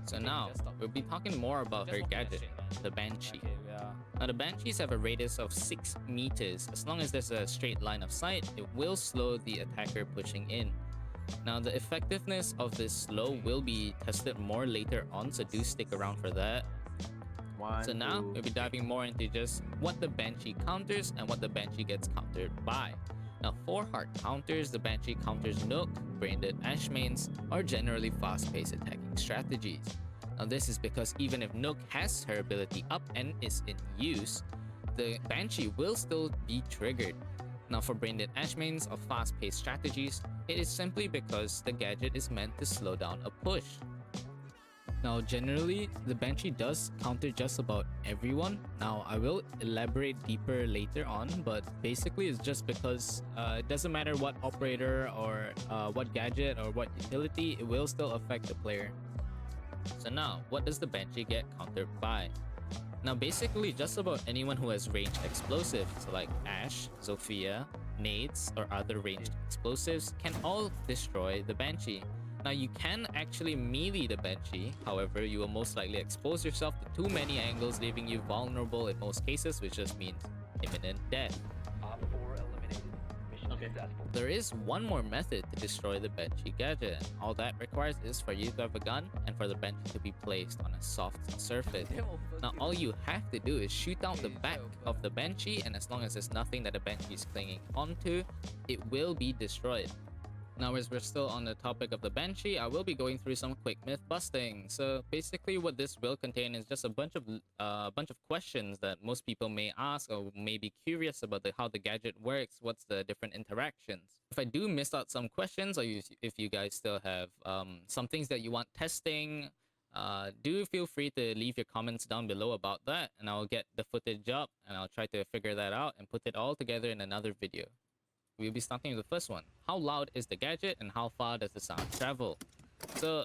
So now, we'll be talking more about her gadget, the Banshee. Now the Banshees have a radius of 6 meters. As long as there's a straight line of sight, it will slow the attacker pushing in. Now the effectiveness of this slow will be tested more later on, so do stick around for that. So now, we'll be diving more into just what the Banshee counters and what the Banshee gets countered by. Now, for hard counters, the Banshee counters Nook, Braindead Ashmains, or generally fast-paced attacking strategies. Now, this is because even if Nook has her ability up and is in use, the Banshee will still be triggered. Now, for Braindead Ashmains or fast-paced strategies, it is simply because the gadget is meant to slow down a push. Now, generally, the Banshee does counter just about everyone. Now, I will elaborate deeper later on, but basically it's just because it doesn't matter what operator or what gadget or what utility, it will still affect the player. So now, what does the Banshee get countered by? Now, basically, just about anyone who has ranged explosives, so like Ash, Zofia, nades, or other ranged explosives, can all destroy the Banshee. Now, you can actually melee the Banshee, however, you will most likely expose yourself to too many angles, leaving you vulnerable in most cases, which just means imminent death. There is one more method to destroy the Banshee gadget. All that requires is for you to have a gun and for the Banshee to be placed on a soft surface. Now, all you have to do is shoot out the back of the Banshee, and as long as there's nothing that the Banshee is clinging onto, it will be destroyed. Now, as we're still on the topic of the Banshee, I will be going through some quick myth busting. So basically what this will contain is just a bunch of questions that most people may ask or may be curious about how the gadget works, what's the different interactions. If I do miss out some questions, or if you guys still have some things that you want testing, do feel free to leave your comments down below about that, and I'll get the footage up and I'll try to figure that out and put it all together in another video. We'll be starting with the first one. How loud is the gadget and how far does the sound travel? So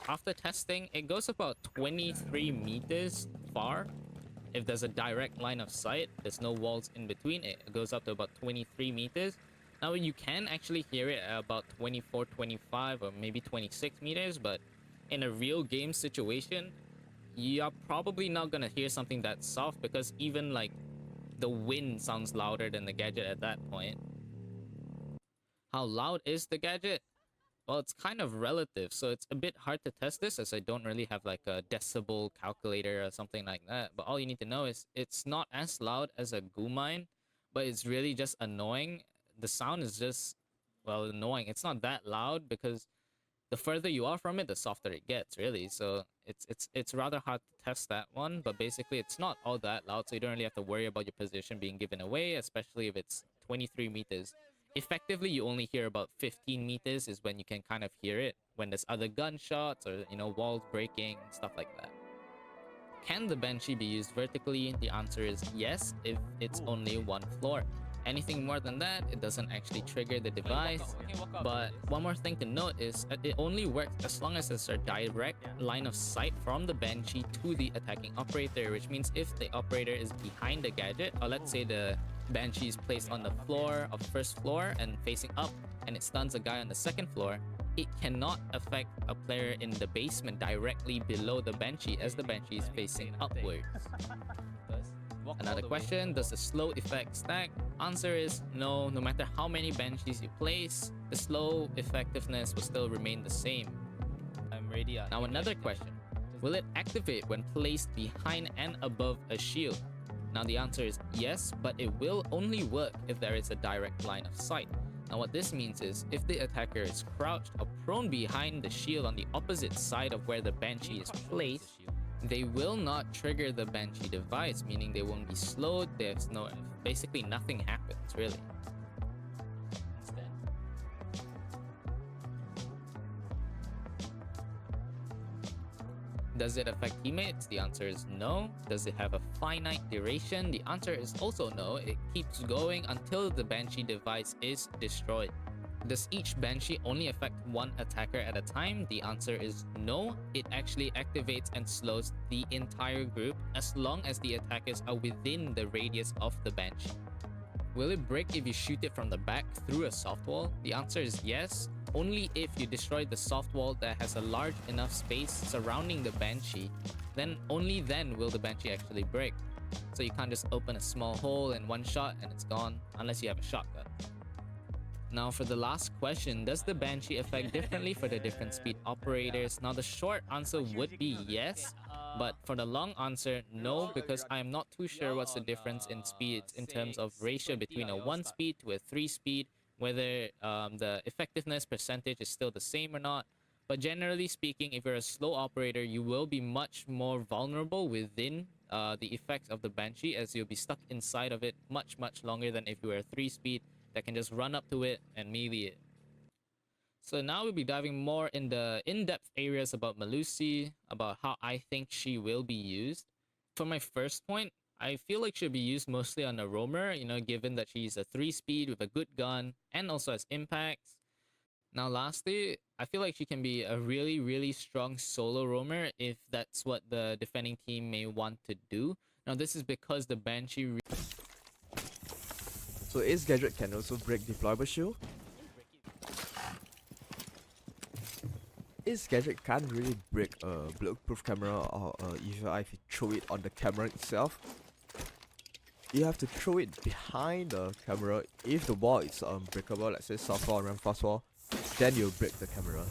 after testing, it goes about 23 meters far. If there's a direct line of sight, there's no walls in between, it goes up to about 23 meters. Now you can actually hear it at about 24, 25 or maybe 26 meters, but in a real game situation, you're probably not gonna hear something that soft because even like the wind sounds louder than the gadget at that point. How loud is the gadget? Well, it's kind of relative, so it's a bit hard to test this as I don't really have like a decibel calculator or something like that. But all you need to know is it's not as loud as a goo mine, but it's really just annoying. The sound is just, well, annoying. It's not that loud because the further you are from it, the softer it gets, really. So it's rather hard to test that one, but basically it's not all that loud, so you don't really have to worry about your position being given away, especially if it's 23 meters. Effectively, you only hear about 15 meters is when you can kind of hear it, when there's other gunshots or, you know, walls breaking, stuff like that. Can the Banshee be used vertically? The answer is yes, if it's only one floor. Anything more than that, it doesn't actually trigger the device. But one more thing to note is that it only works as long as there's a direct line of sight from the Banshee to the attacking operator, which means if the operator is behind the gadget, or let's say the Banshee is placed on the floor of first floor and facing up, and it stuns a guy on the second floor, it cannot affect a player in the basement directly below the Banshee as the Banshee is facing upwards. Another question, does the slow effect stack? Answer is no. No matter how many Banshees you place, the slow effectiveness will still remain the same. I'm ready. Now another question, will it activate when placed behind and above a shield? Now the answer is yes, but it will only work if there is a direct line of sight. Now what this means is, if the attacker is crouched or prone behind the shield on the opposite side of where the Banshee is placed, they will not trigger the Banshee device, meaning they won't be slowed, there's no, basically nothing happens, really. Does it affect teammates? The answer is no. Does it have a finite duration? The answer is also no. It keeps going until the Banshee device is destroyed. Does each Banshee only affect one attacker at a time? The answer is no. It actually activates and slows the entire group as long as the attackers are within the radius of the Banshee. Will it break if you shoot it from the back through a soft wall? The answer is yes. only if you destroy the soft wall that has a large enough space surrounding the Banshee, then only then will the Banshee actually break. So you can't just open a small hole in one shot and it's gone, unless you have a shotgun. Now for the last question, does the Banshee affect differently for the different speed operators? Now the short answer would be yes, but for the long answer, no, because I am not too sure what's the difference in speeds in terms of ratio between a 1 speed to a 3 speed, whether the effectiveness percentage is still the same or not. But generally speaking, if you're a slow operator, you will be much more vulnerable within the effects of the Banshee, as you'll be stuck inside of it much longer than if you were a 3 speed that can just run up to it and melee it. So now we'll be diving more in the in-depth areas about Melusi, about how I think she will be used. For my first point, I feel like she'll be used mostly on a roamer, given that she's a 3 speed with a good gun and also has impacts. Now lastly, I feel like she can be a really strong solo roamer if that's what the defending team may want to do. Now this is because the Banshee... So Ace Gadget can also break deployable shield. Ace Gadget can't really break a bulletproof camera or even if you throw it on the camera itself. You have to throw it behind the camera. If the wall is unbreakable, let's say soft wall or reinforced wall, then you'll break the camera.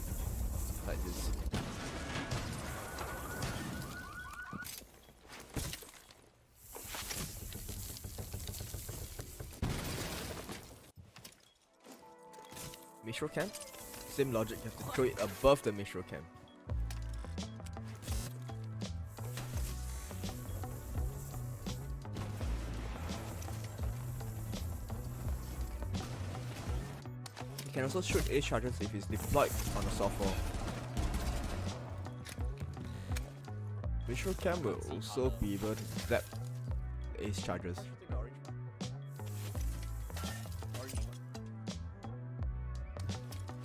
Like this. Metro cam? Same logic, you have to throw it above the metro cam. You can also shoot ace charges if it's deployed on a soft wall. Metro cam will also be able to zap ace charges.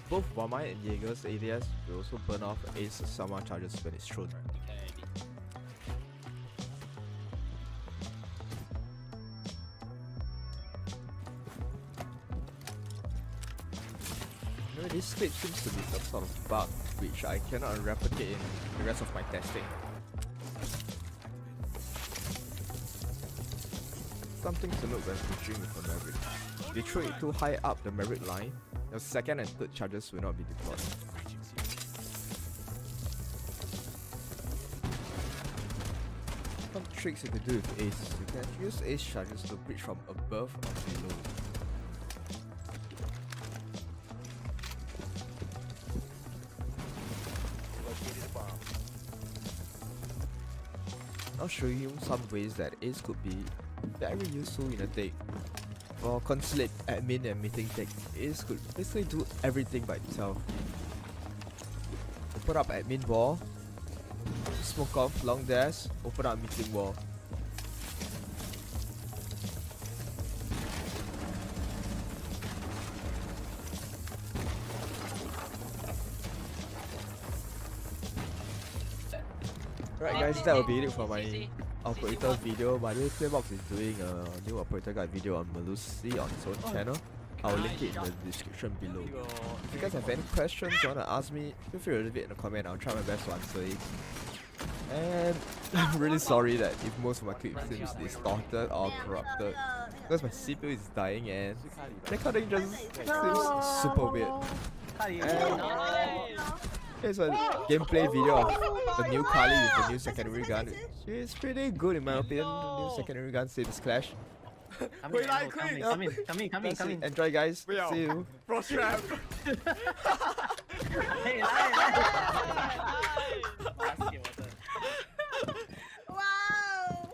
Both Wamai and Jaeger's ADS will also burn off ace Sama charges when it's thrown. This clip seems to be some sort of bug which I cannot replicate in the rest of my testing. Something to note when pushing with a Maverick. If you throw it too high up the Maverick line, your second and third charges will not be deployed. Some tricks you can do with ace. You can use ace charges to breach from above or below. I'll show you some ways that ace could be very useful in a take. For consulate, admin and meeting take, ace could basically do everything by itself. Open up admin wall, smoke off long dash, open up meeting wall. Alright guys, that will be it for my operator video. By the way, Playbox is doing a new operator guide video on Melusi on its own channel. I'll link it in the description below. If you guys have any questions you want to ask me, feel free to leave it in the comment. I'll try my best to answer it. And I'm really sorry that if most of my clips seems distorted or corrupted, because my CPU is dying and recording just seems super weird. And here's a gameplay video of the new Kali with the new secondary gun. It's pretty good in my opinion. The new secondary gun saves Clash. Come in. Enjoy guys. See you. Frost trap. Hey, Wow!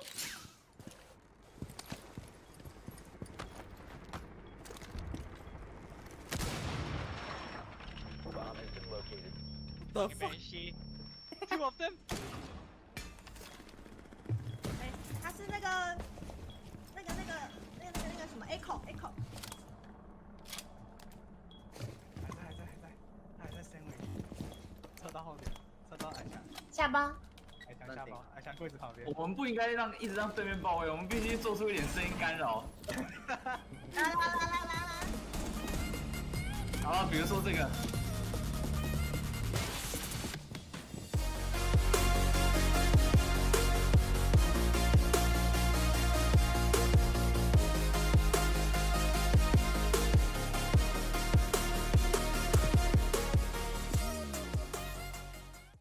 The fuck? Two of them. 哎，他是那个什么 A 口 A 口。还在身位，侧到后面，侧到矮墙，下包。矮墙下包，矮墙柜子旁边。我们不应该一直让对面包围，我们必须做出一点声音干扰。来。好了，比如说这个。